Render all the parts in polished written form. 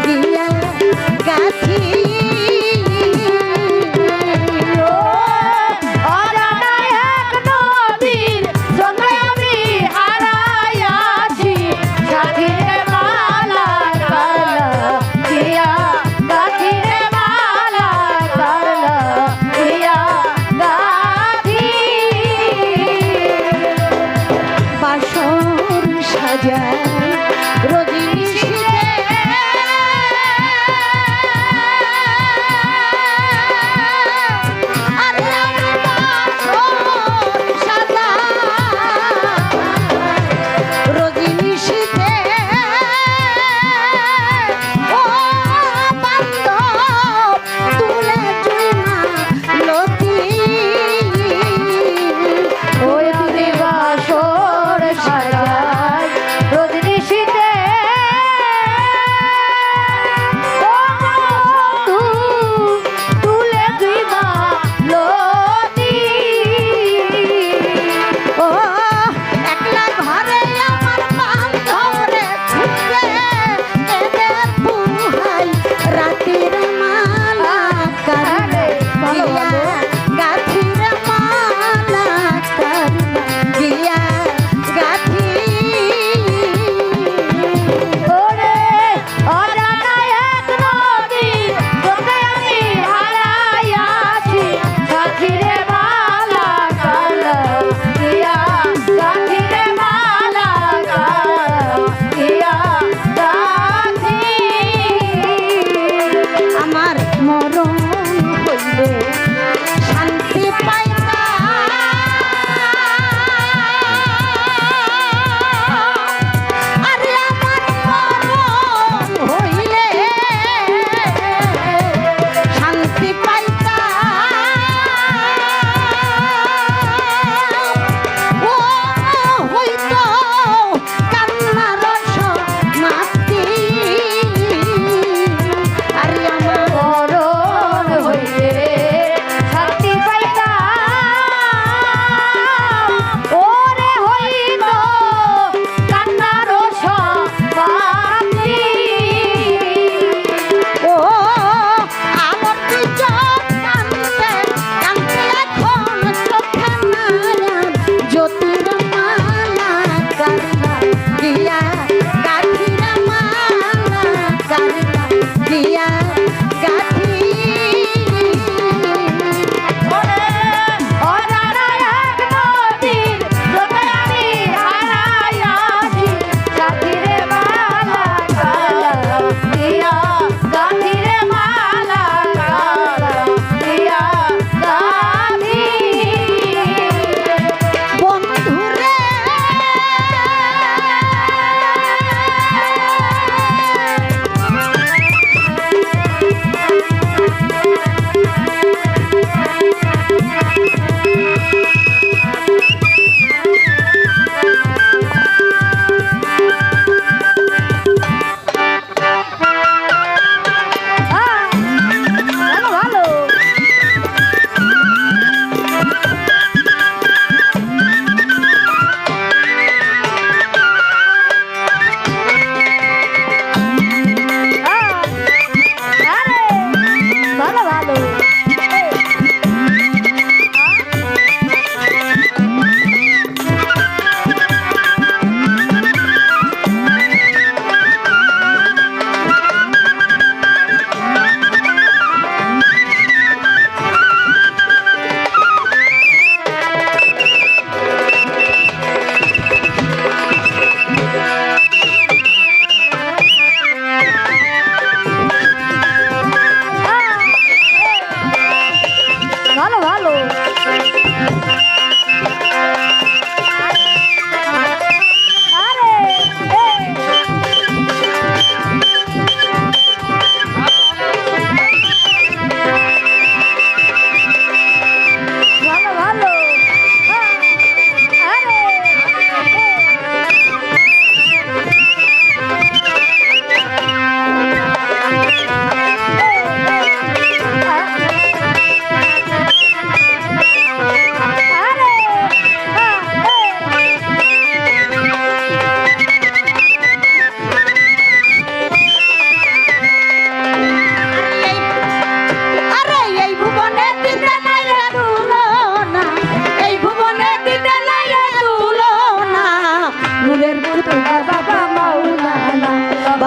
Yeah.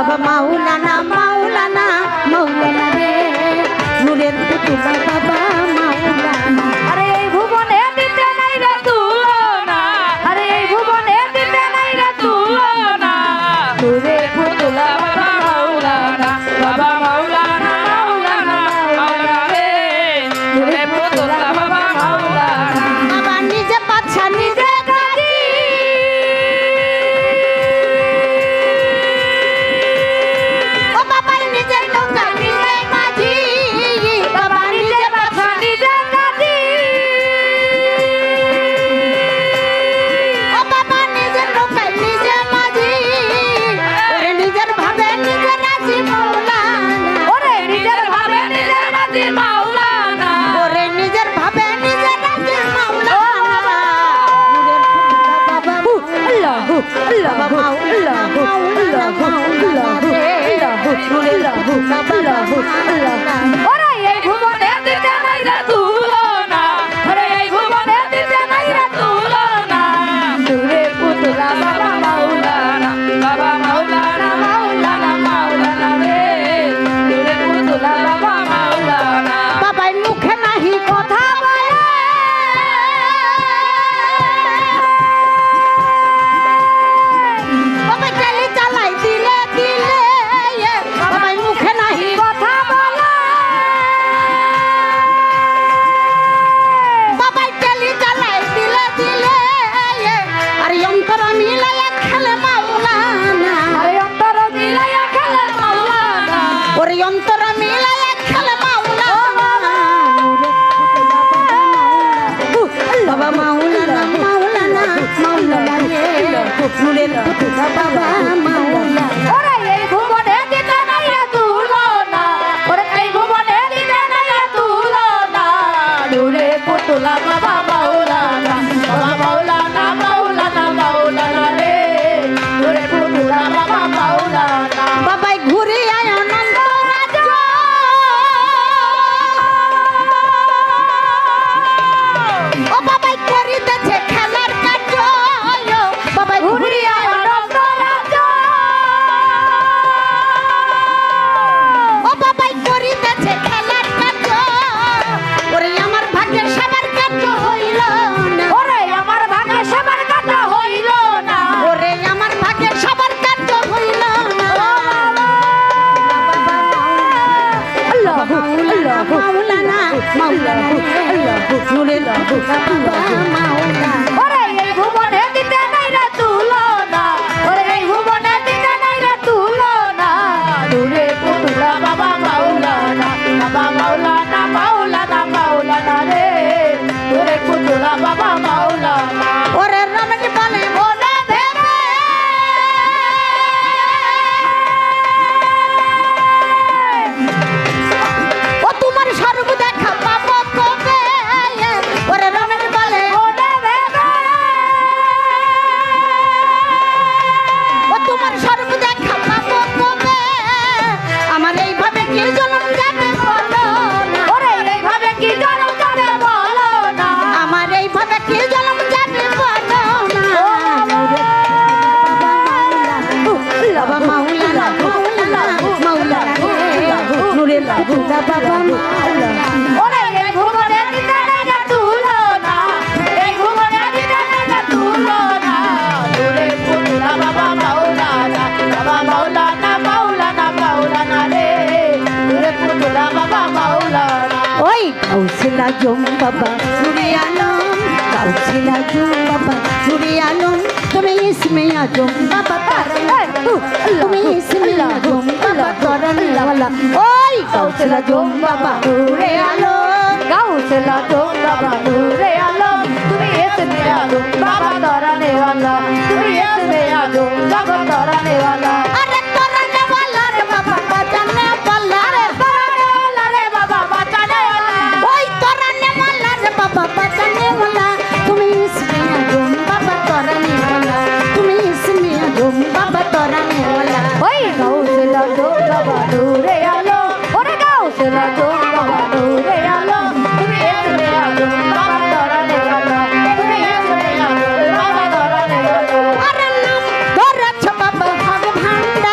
বাবা মাওলানা মাওলানা মাওলানা রে নূরের পুতুল বাবা মাওলানা। আরে এই ভুবনে দিতে নাই রে তুলনা, আরে এই ভুবনে দিতে নাই রে তুলনা, নূরের পুতুল বাবা মাওলানা, বাবা মাওলানা মাওলানা মাওলানা রে নূরের পুতুল বাবা মাওলানা। বাবা নিজে বাদশা নিজে কাজী ও বাবা নিজের নৌকা নিজে মাঝি বাবা নিজে বাদশা নিজে কাজী ও বাবা নিজের নৌকা নিজে মাঝি ওরে নিজের ভাবে নিজে রাজি মাওলানা ওরে নিজের ভাবে নিজের রাজি মাওলানা ওরে নিজের ভাবে নিজে রাজি মাওলানা আল্লাহু আল্লাহু আল্লাহু আল্লাহু আল্লাহু আল্লাহু ওরে এই ভুবনে দিতে নাই রে তুলনা, ওরে এই ভুবনে দিতে নাই রে তুলনা, নূরের পুতুল বাবা মাওলানা, বাবা মাওলানা মাওলানা মাওলানা রে নূরের পুতুল বাবা মাওলানা। বাবাই মুখে নাহি কথা বলে বাবা চালি চালাই দিলে দিলে বাবাই মুখে নাহি কথা বলে বাবাই চালি চালাই দিলে দিলে আর অন্তর মিলাইয়া খেলে মাওলানা আরে অন্তর মিলাইয়া খেলে মাওলানা, ওরে অন্তর মিলাইয়া খেলে মাওলানা বাবা মাওলানা মাওলানা মাওলানা রে নূরের পুতুল বাবা মাওলানা। ওরে এই ভুবনে দিতে নাই রে তুলনা, ওরে এই ভুবনে দিতে নাই রে তুলনা, নূরের পুতুল বাবা মাওলানা, বাবা মাওলানা মাওলানা মাওলানা রে নূরের পুতুল বাবা মাওলানা। বাবাই ঘুরে আয় আনন্দ রাজ্য ও বাবাই করিতেছে খেলার কাজ বাবাই ঘুরে আয় আনন্দ রাজ্য ও বাবাই করিতেছে খেলার কাজ ওরে আমার ভাগ্যের সবার কাজ হইল না ওরে আমার ভাগে সবার কথা হইল না, ওরে আমার ভাগ্যের সবার কাজ হইল না আল্লাহু আল্লাহু মাওলানা মাওলানা আল্লাহু নূরের বাবা মাওলানা। ওরে এই ভুবনে দিতে নাই রে তুলনা, ওরে এই ভুবনে দিতে নাই রে তুলনা, নূরের পুতুল বাবা মাওলানা, বাবা মাওলানা মাওলানা মাওলানা রে নূরের পুতুল বাবা মাওলানা। ওরে রমণী বলে মনে ভেবে ও তোমার স্বরূপ দেখা পাবো কবে ওরে রমণী বলে ওরে ভেবে ও তোমার স্বরূপ দেখা পাবো কবে আমার এইভাবে কি জন্ম যাবে বলো না ওরে এইভাবে কি জন্ম যাবে বলো না, আমার এইভাবে কি জন্ম যাবে বলো না বাবা মাওলানা মাওলানা মাওলানা নূরের পুতুল বাবা মাওলানা। ওরে এই ভুবনে দিতে নাই রে তুলনা, এই ভুবনে দিতে নাই রে তুলনা, নূরের পুতুল বাবা মাওলানা, বাবা মাওলানা মাওলানা মাওলানা রে নূরের পুতুল বাবা মাওলানা। ওই কাউসিলা জম বাবা নুরে আলম কাউসিলা জম বাবা নুরে আলম তুমি ইসমে আজম বাবা তুমি ইসমে আজম বাবা করন ওয়ালা ওই কাউসিলা জম বাবা নুরে আলম গাউসলা জম বাবা নূরে আলম তুমি ইসমে আজম বাবা তরানে ওয়ালা, তুমি ইসমে আজম বাবা তরানে ওয়ালা। আরে করন ওয়ালা রে বাবা বাজানে ওয়ালা রে তরানে ওয়ালা রে বাবা বাঁচানে ওয়ালা, ওই করন ওয়ালা রে বাবা বাজানে ওয়ালা তুমি ইসমে আজম বাবা করন ওয়ালা তুমি ইসমে আজম বাবা তরানে ওয়ালা ওই গাউসলা জম বাবা নূরে আলম, ওরে গাউসলা জম বাবা নূরে আলম তুমি ইসমে আজম বাবা তরানে ওয়ালা, তুমি ইসমে আজম বাবা তরানে ওয়ালা। আরে নাম ধরেছ বাবা ভাগ ভান্ডার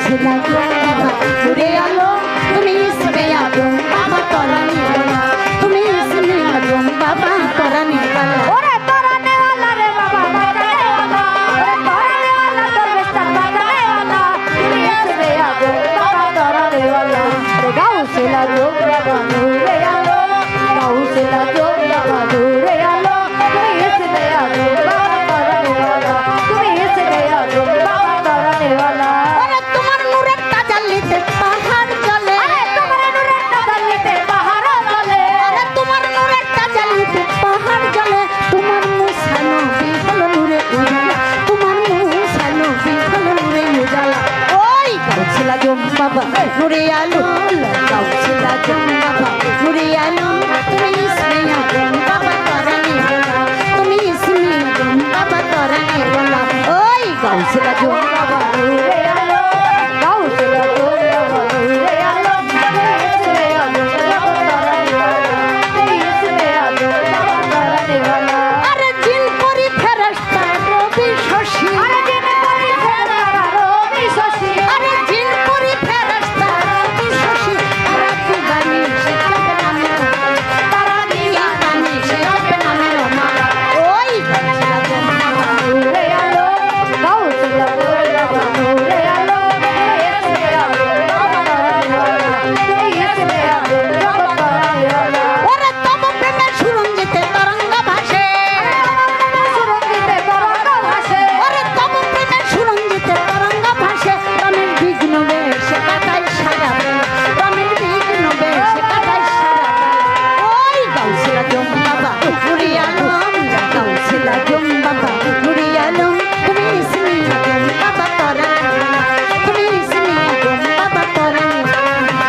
গাউসিলা জম বাবা নূরে আলম তুমি ইসমে আজম বাবা তরানি ওয়ালা তুমি ইসমে আজম বাবা তরানি ওয়ালা ওরে তরানে वाला রে বাবা বাজানে वाला ওরে তরানে वाला দরবেশ চাঁদ বাজানে वाला তুমি ইসমে আজম বাবা তরানে वाला রে গাউসিলা জম বাবা নূরে আলো গাউসিলা জম বাবা নূরে আলো তুমি ইসমে আজম বাবা তরানে वाला তুমি ইসমে আজম বাবা তরানে वाला ওরে তোমার নূরের তাজাল্লিতে পাহাড় জ্বলে আরে তোমার নূরের তাজাল্লিতে পাহাড় জ্বলে আরে তোমার নূরের তাজাল্লিতে পাহাড় জ্বলে তোমার মুসানো বিহল নূরে উজালা তোমার মুসানো বিহল নূরে উজালা ওই গাউসিলা জম বাবা নূরে আলো গাউসিলা জম বাবা নূরে আলো তুমি ইসমে আজম বাবা তরানি ওয়ালা তুমি ইসমে আজম বাবা তরানি ওয়ালা ওই গাউসিলা জম বাবা নূরে আলো গাউসিলা জম বাবা নূরে আলো তুমি ইসমে আজম বাবা তরানে वाला তুমি ইসমে আজম বাবা তরানে वाला আরে জিন করি ফেরেশতা রবি শশী আরে দিন করি ফেরা রবি শশী আরে জিন করি ফেরেশতা রবি শশী তারা কি গানি শিখাবে নামে তারা দিয়া গানি শিখাবে নামে মালা ওই গাউসিলা জম বাবা নূরে আলো গাউসিলা জম বাবা নূরে আলো তুমি ইসমে আজম বাবা তরানে वाला তুমি ইসমে আজম বাবা তরানে वाला ওরে তব প্রেমে সুরঞ্জিতে তরঙ্গ ভাসে সুরঙ্গিতে তরঙ্গ ভাসে ওরে তব প্রেমে সুরঞ্জিতে তরঙ্গ ভাসে রমের বিঘ্ন বেশে কাটাই সারা বেলা রমের বিঘ্ন বেশে কাটাই সারা বেলা ওই গাউসিলা জম বাবা নুরি আলম গাউসিলা জম বাবা নুরি আলম তুমি ইসমে আজম বাবা তরানি তুমি ইসমে আজম বাবা তরানি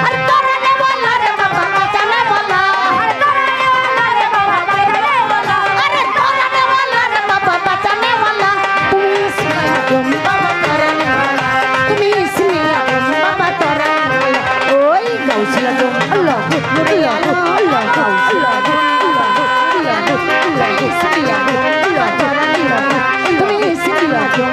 আর তরানি ওয়ালা রে বাবা বাঁচানে ওয়ালা আরে তরানে वाला রে বাবা বাজানে वाला আরে তরানি ওয়ালা রে বাবা বাঁচানে ওয়ালা তুমি ইসমে আজম বাবা তরানি ওয়ালা তুমি ইসমে আজম বাবা তরানি ওয়ালা ওই গাউসিলা জম আল্লাহ নুরি আলম আল্লাহ গাউসিলা জম আল্লাহ আল্লাহ আল্লাহ ইসমে আজম আল্লাহ তরানি ওয়ালা তুমি ইসমে আজম